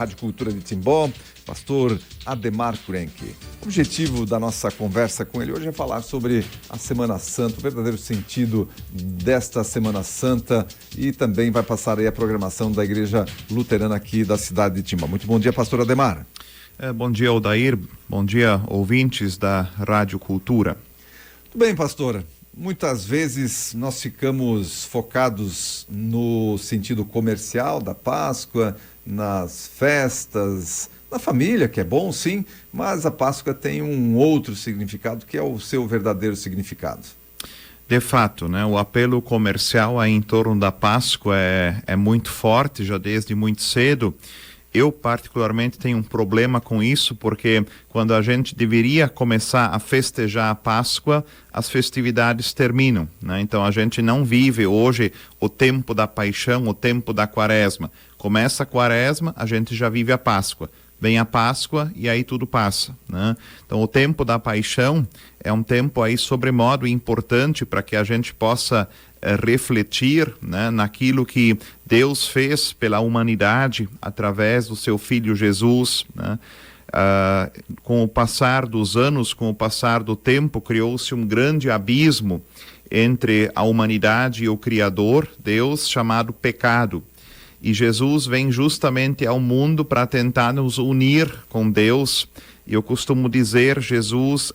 Rádio Cultura de Timbó, pastor Ademar Kurenke. O objetivo da nossa conversa com ele hoje é falar sobre a Semana Santa, o verdadeiro sentido desta Semana Santa, e também vai passar aí a programação da Igreja Luterana aqui da cidade de Timbó. Muito bom dia, pastor Ademar. Bom dia, Odair. Bom dia, ouvintes da Rádio Cultura. Tudo bem, pastor. Muitas vezes nós ficamos focados no sentido comercial da Páscoa, nas festas, na família, que é bom sim, mas a Páscoa tem um outro significado, que é o seu verdadeiro significado. De fato, né, o apelo comercial aí em torno da Páscoa é muito forte, já desde muito cedo. Eu particularmente tenho um problema com isso, porque quando a gente deveria começar a festejar a Páscoa, as festividades terminam, né? Então a gente não vive hoje o tempo da paixão, o tempo da quaresma. Começa a quaresma, a gente já vive a Páscoa. Vem a Páscoa e aí tudo passa, né? Então o tempo da paixão é um tempo aí sobremodo importante para que a gente possa refletir, né, naquilo que Deus fez pela humanidade através do seu Filho Jesus, né? Com o passar dos anos, com o passar do tempo, criou-se um grande abismo entre a humanidade e o Criador, Deus, chamado pecado. E Jesus vem justamente ao mundo para tentar nos unir com Deus. E eu costumo dizer, Jesus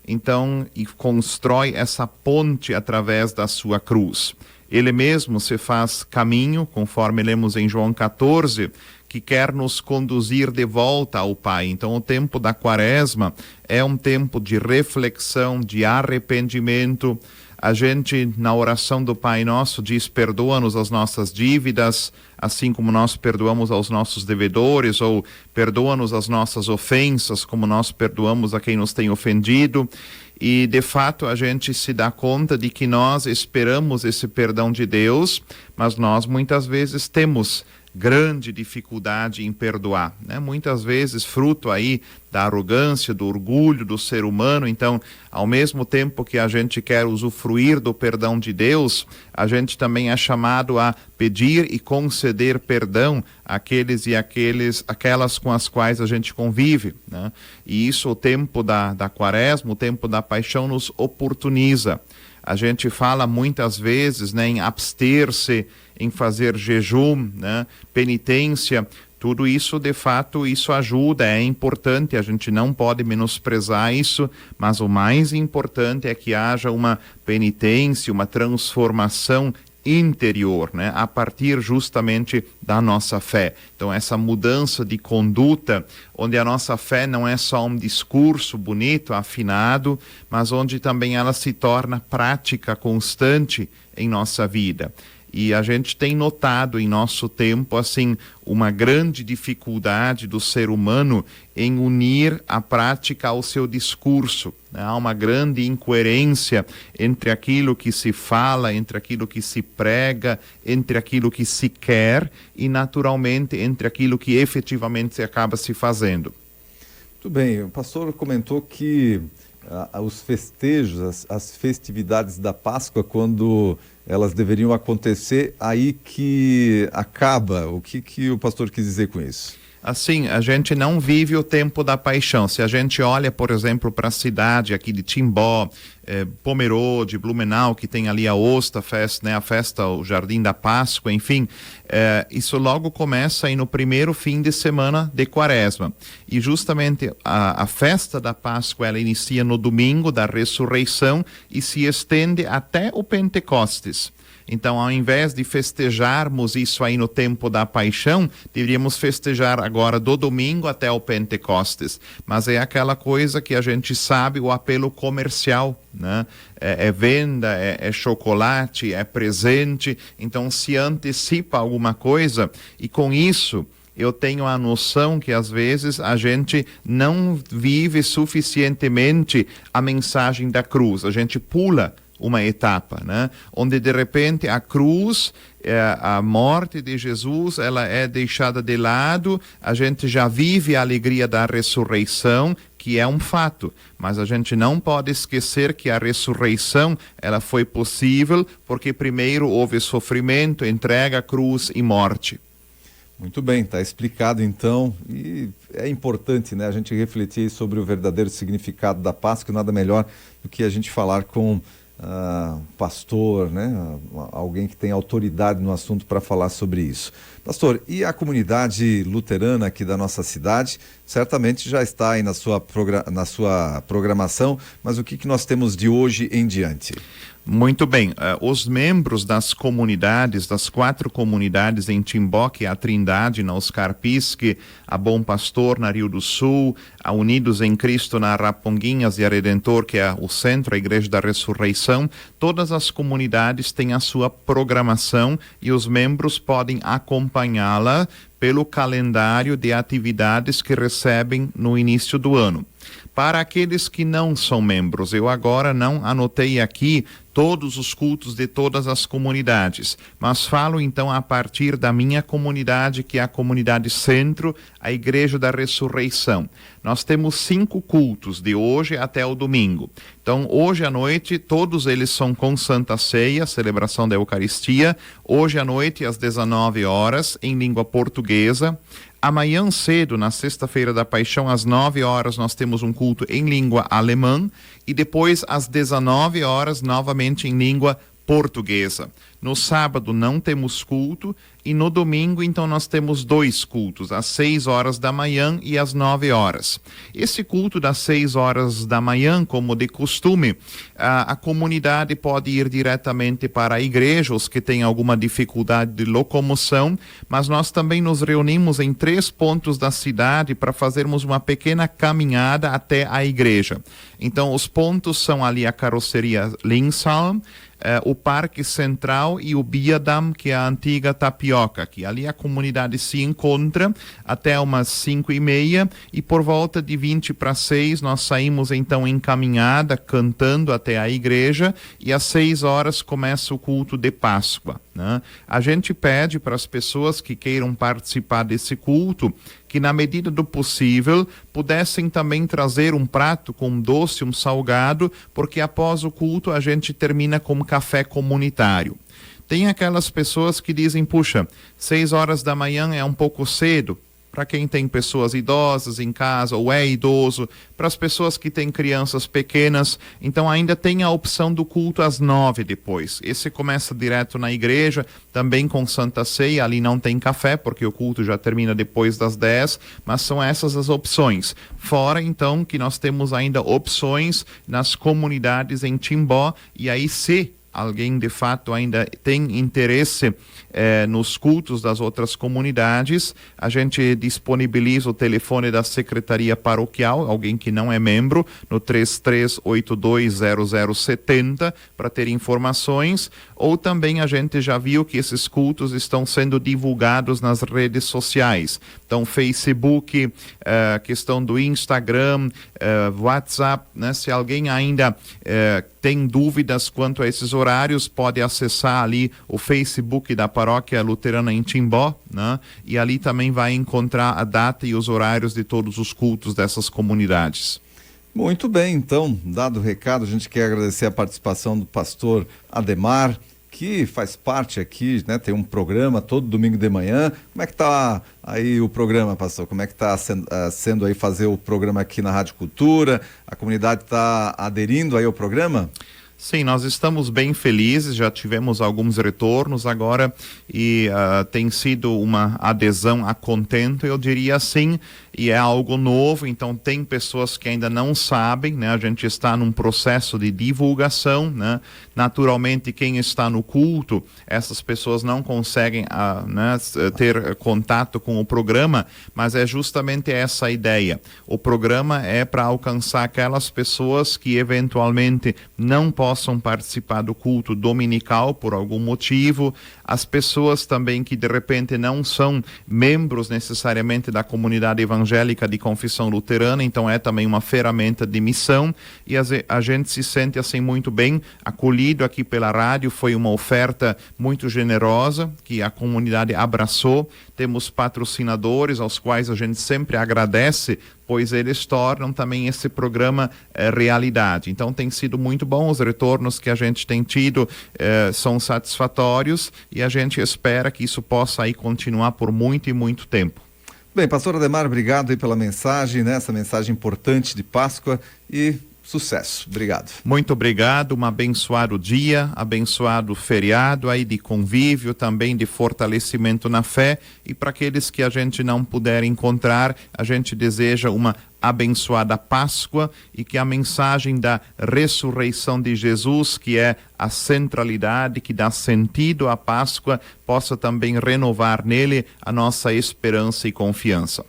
então, e constrói essa ponte através da sua cruz. Ele mesmo se faz caminho, conforme lemos em João 14, que quer nos conduzir de volta ao Pai. Então, o tempo da quaresma é um tempo de reflexão, de arrependimento. A gente, na oração do Pai Nosso, diz: perdoa-nos as nossas dívidas, assim como nós perdoamos aos nossos devedores, ou perdoa-nos as nossas ofensas, como nós perdoamos a quem nos tem ofendido. E, de fato, a gente se dá conta de que nós esperamos esse perdão de Deus, mas nós muitas vezes temos grande dificuldade em perdoar, né? Muitas vezes fruto aí da arrogância, do orgulho do ser humano. Então, ao mesmo tempo que a gente quer usufruir do perdão de Deus, a gente também é chamado a pedir e conceder perdão àqueles e aquelas com as quais a gente convive, né? E isso o tempo da quaresma, o tempo da paixão nos oportuniza. A gente fala muitas vezes, né, em abster-se, em fazer jejum, né, penitência. Tudo isso, de fato, isso ajuda, é importante, a gente não pode menosprezar isso, mas o mais importante é que haja uma penitência, uma transformação interior, né, a partir justamente da nossa fé. Então, essa mudança de conduta, onde a nossa fé não é só um discurso bonito, afinado, mas onde também ela se torna prática constante em nossa vida. E a gente tem notado em nosso tempo, assim, uma grande dificuldade do ser humano em unir a prática ao seu discurso, né? Há uma grande incoerência entre aquilo que se fala, entre aquilo que se prega, entre aquilo que se quer e, naturalmente, entre aquilo que efetivamente se acaba se fazendo. Muito bem, o pastor comentou que os festejos, as festividades da Páscoa, quando elas deveriam acontecer, aí que acaba. O que o pastor quis dizer com isso? Assim, a gente não vive o tempo da paixão. Se a gente olha, por exemplo, para a cidade aqui de Timbó, Pomerode, Blumenau, que tem ali a Osterfest, né, a festa, o Jardim da Páscoa, enfim, isso logo começa aí no primeiro fim de semana de Quaresma. E justamente a festa da Páscoa, ela inicia no domingo da ressurreição e se estende até o Pentecostes. Então, ao invés de festejarmos isso aí no tempo da paixão, deveríamos festejar agora do domingo até o Pentecostes. Mas é aquela coisa que a gente sabe, o apelo comercial, né? É venda, é chocolate, é presente. Então, se antecipa alguma coisa e com isso eu tenho a noção que às vezes a gente não vive suficientemente a mensagem da cruz. A gente pula uma etapa, né? Onde de repente a cruz, a morte de Jesus, ela é deixada de lado, a gente já vive a alegria da ressurreição, que é um fato, mas a gente não pode esquecer que a ressurreição, ela foi possível porque primeiro houve sofrimento, entrega, cruz e morte. Muito bem, está explicado então, e é importante, né, a gente refletir sobre o verdadeiro significado da Páscoa, nada melhor do que a gente falar com pastor, né, alguém que tem autoridade no assunto para falar sobre isso. Pastor, e a comunidade luterana aqui da nossa cidade, certamente já está aí na sua programação, mas o que nós temos de hoje em diante? Muito bem, os membros das comunidades, das 4 comunidades em Timbó, que é a Trindade, na Oscar Pisque, a Bom Pastor, na Rio do Sul, a Unidos em Cristo, na Araponguinhas, e a Redentor, que é o centro, a Igreja da Ressurreição, todas as comunidades têm a sua programação e os membros podem acompanhá-la pelo calendário de atividades que recebem no início do ano. Para aqueles que não são membros, eu agora não anotei aqui todos os cultos de todas as comunidades, mas falo então a partir da minha comunidade, que é a comunidade Centro, a Igreja da Ressurreição. Nós temos 5 cultos de hoje até o domingo. Então, hoje à noite, todos eles são com Santa Ceia, celebração da Eucaristia. Hoje à noite, às 19 horas, em língua portuguesa. Amanhã cedo, na sexta-feira da Paixão, às 9 horas, nós temos um culto em língua alemã e depois, às 19 horas, novamente em língua portuguesa. No sábado não temos culto e no domingo, então, nós temos 2 cultos, às 6 horas da manhã e às 9 horas. Esse culto das 6 horas da manhã, como de costume, a comunidade pode ir diretamente para a igreja, os que têm alguma dificuldade de locomoção, mas nós também nos reunimos em 3 pontos da cidade para fazermos uma pequena caminhada até a igreja. Então, os pontos são ali a carroceria Linshalm, o Parque Central e o Biadam, que é a antiga Tapioca, que ali a comunidade se encontra até umas 5:30 e por volta de 5:20 nós saímos então em caminhada, cantando até a igreja, e às 6 horas começa o culto de Páscoa, né? A gente pede para as pessoas que queiram participar desse culto que, na medida do possível, pudessem também trazer um prato com um doce, um salgado, porque após o culto a gente termina com um café comunitário. Tem aquelas pessoas que dizem, puxa, 6 horas da manhã é um pouco cedo, para quem tem pessoas idosas em casa ou é idoso, para as pessoas que têm crianças pequenas, então ainda tem a opção do culto às 9 depois. Esse começa direto na igreja, também com Santa Ceia, ali não tem café, porque o culto já termina depois das 10, mas são essas as opções. Fora, então, que nós temos ainda opções nas comunidades em Timbó, e aí se alguém de fato ainda tem interesse nos cultos das outras comunidades, a gente disponibiliza o telefone da Secretaria Paroquial, alguém que não é membro, no 33820070, para ter informações, ou também a gente já viu que esses cultos estão sendo divulgados nas redes sociais. Então, Facebook, questão do Instagram, WhatsApp, né? Se alguém ainda tem dúvidas quanto a esses horários, pode acessar ali o Facebook da Paróquia Luterana em Timbó, né? E ali também vai encontrar a data e os horários de todos os cultos dessas comunidades. Muito bem, então, dado o recado, a gente quer agradecer a participação do pastor Ademar, que faz parte aqui, né? Tem um programa todo domingo de manhã. Como é que tá aí o programa, pastor? Como é que tá sendo aí fazer o programa aqui na Rádio Cultura? A comunidade está aderindo aí ao programa? Sim, nós estamos bem felizes, já tivemos alguns retornos agora e tem sido uma adesão a contento, eu diria assim, e é algo novo, então tem pessoas que ainda não sabem, né? A gente está num processo de divulgação, né? Naturalmente, quem está no culto, essas pessoas não conseguem né, ter contato com o programa, mas é justamente essa a ideia. O programa é para alcançar aquelas pessoas que eventualmente não possam participar do culto dominical por algum motivo, as pessoas também que de repente não são membros necessariamente da comunidade evangélica de confissão luterana, então é também uma ferramenta de missão, e a gente se sente assim muito bem acolhido aqui pela rádio. Foi uma oferta muito generosa que a comunidade abraçou. Temos patrocinadores aos quais a gente sempre agradece, pois eles tornam também esse programa realidade. Então tem sido muito bom, os retornos que a gente tem tido são satisfatórios, e a gente espera que isso possa aí continuar por muito e muito tempo. Bem, pastor Ademar, obrigado aí pela mensagem, né? Essa mensagem importante de Páscoa e sucesso. Obrigado. Muito obrigado, um abençoado dia, abençoado feriado aí de convívio, também de fortalecimento na fé, e para aqueles que a gente não puder encontrar, a gente deseja uma abençoada Páscoa e que a mensagem da ressurreição de Jesus, que é a centralidade, que dá sentido à Páscoa, possa também renovar nele a nossa esperança e confiança.